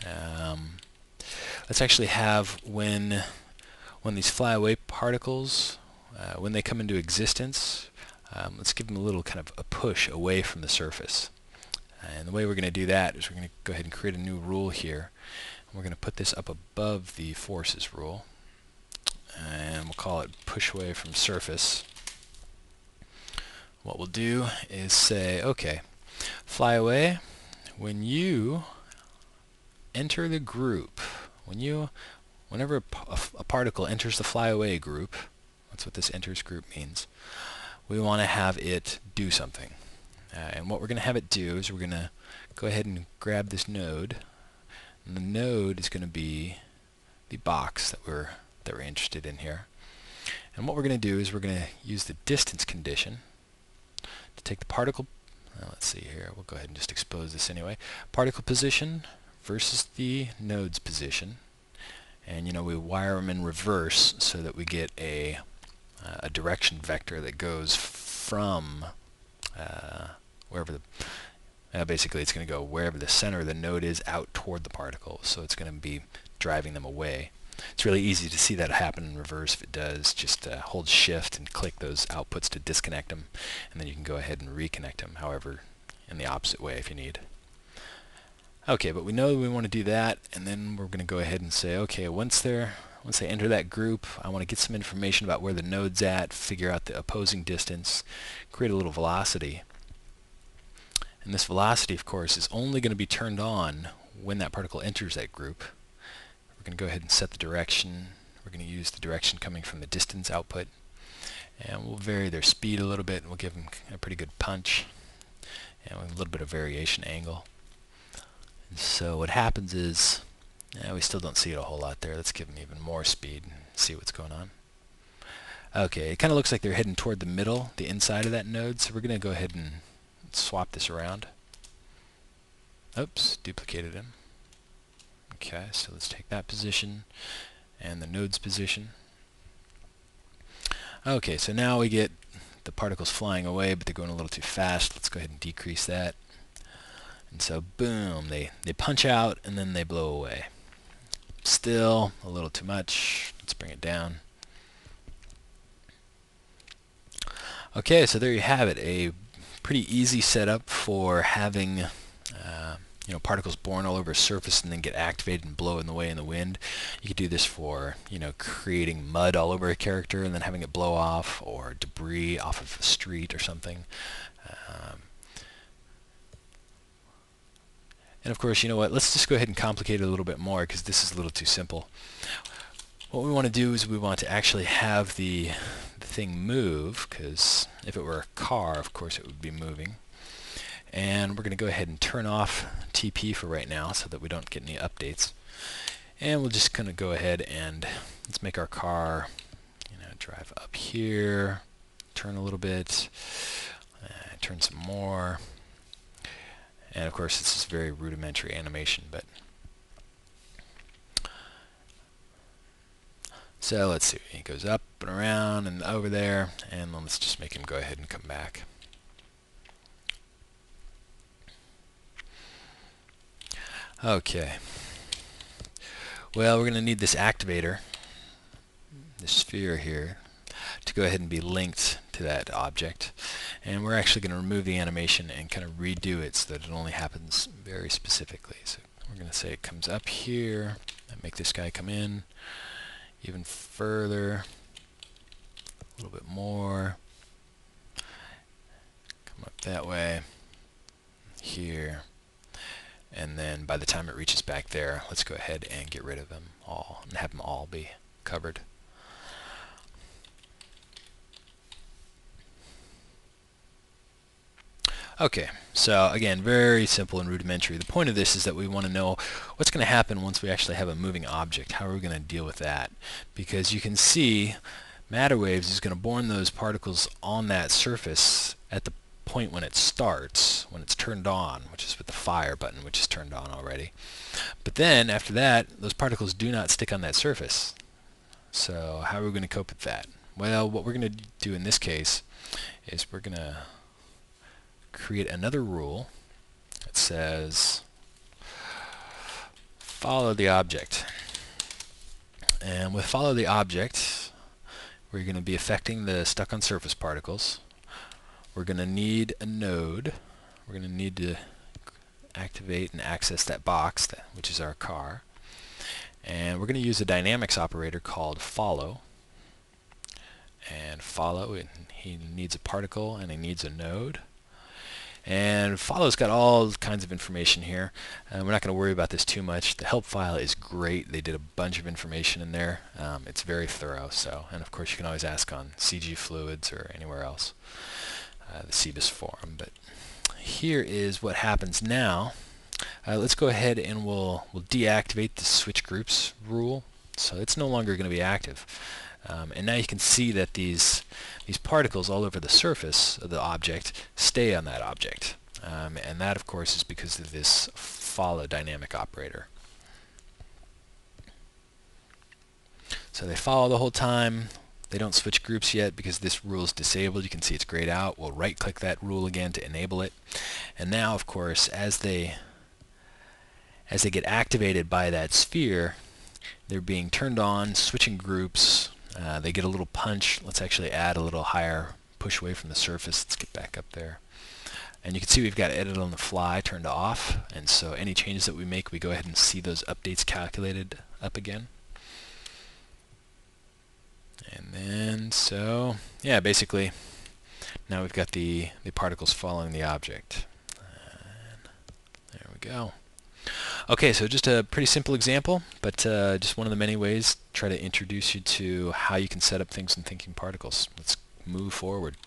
Let's actually have when these flyaway particles, when they come into existence, let's give them a little kind of a push away from the surface. And the way we're going to do that is we're going to go ahead and create a new rule here. We're going to put this up above the forces rule, and we'll call it push away from surface. What we'll do is say, okay, fly away, when you enter the group, whenever a particle enters the fly away group, that's what this enters group means, we want to have it do something. And what we're going to have it do is we're going to go ahead and grab this node, and the node is going to be the box that we're interested in here. And what we're going to do is we're going to use the distance condition to take the particle, let's see here, we'll go ahead and just expose this anyway, particle position versus the node's position, and we wire them in reverse so that we get a direction vector that goes from wherever basically it's going to go wherever the center of the node is out toward the particle, so it's going to be driving them away. It's really easy to see that happen in reverse. If it does, just hold shift and click those outputs to disconnect them, and then you can go ahead and reconnect them, however, in the opposite way if you need. Okay, but we know we want to do that, and then we're going to go ahead and say, okay, once they enter that group, I want to get some information about where the node's at, figure out the opposing distance, create a little velocity. And this velocity, of course, is only going to be turned on when that particle enters that group. We're going to go ahead and set the direction. We're going to use the direction coming from the distance output. And we'll vary their speed a little bit, and we'll give them a pretty good punch, and with a little bit of variation angle. And so what happens is, we still don't see it a whole lot there. Let's give them even more speed and see what's going on. Okay, it kind of looks like they're heading toward the middle, the inside of that node, so we're going to go ahead and swap this around. Oops, duplicated him. Okay, so let's take that position and the node's position. Okay, so now we get the particles flying away, but they're going a little too fast. Let's go ahead and decrease that. And so boom, they punch out and then they blow away. Still a little too much. Let's bring it down. Okay, so there you have it, a pretty easy setup for having particles born all over a surface and then get activated and blow away in the wind. You could do this for creating mud all over a character and then having it blow off, or debris off of a street or something. And of course, you know what, let's just go ahead and complicate it a little bit more, because this is a little too simple. What we want to do is we want to actually have the thing move, because if it were a car, of course it would be moving. And we're going to go ahead and turn off TP for right now so that we don't get any updates. And we'll just kind of go ahead and let's make our car drive up here, turn a little bit, turn some more. And of course this is very rudimentary animation, but so let's see, he goes up and around and over there, and let's just make him go ahead and come back. Okay, well, we're going to need this activator, this sphere here, to go ahead and be linked to that object, and we're actually going to remove the animation and kind of redo it so that it only happens very specifically. So we're going to say it comes up here and make this guy come in even further, a little bit more, come up that way, here, and then by the time it reaches back there, let's go ahead and get rid of them all and have them all be covered. Okay, so again, very simple and rudimentary. The point of this is that we want to know what's going to happen once we actually have a moving object. How are we going to deal with that? Because you can see matter waves is going to born those particles on that surface at the point when it starts, when it's turned on, which is with the fire button, which is turned on already. But then after that, those particles do not stick on that surface. So how are we going to cope with that? Well, what we're going to do in this case is we're going to create another rule that says follow the object. And with follow the object, we're going to be affecting the stuck on surface particles. We're going to need a node. We're going to need to activate and access that box, which is our car. And we're going to use a dynamics operator called follow. And follow, he needs a particle and he needs a node. And follow's got all kinds of information here. We're not going to worry about this too much. The help file is great. They did a bunch of information in there. It's very thorough. And of course you can always ask on CG Fluids or anywhere else, the CBIS forum. But here is what happens now. Let's go ahead and we'll deactivate the switch groups rule. So it's no longer going to be active. And now you can see that these particles all over the surface of the object stay on that object. And that, of course, is because of this follow dynamic operator. So they follow the whole time. They don't switch groups yet because this rule is disabled. You can see it's grayed out. We'll right-click that rule again to enable it. And now, of course, as they get activated by that sphere, they're being turned on, switching groups. They get a little punch. Let's actually add a little higher push away from the surface. Let's get back up there. And you can see we've got edit on the fly turned off. And so any changes that we make, we go ahead and see those updates calculated up again. And then, so, yeah, basically, now we've got the particles following the object. And there we go. Okay, so just a pretty simple example, but just one of the many ways to try to introduce you to how you can set up things in thinking particles. Let's move forward.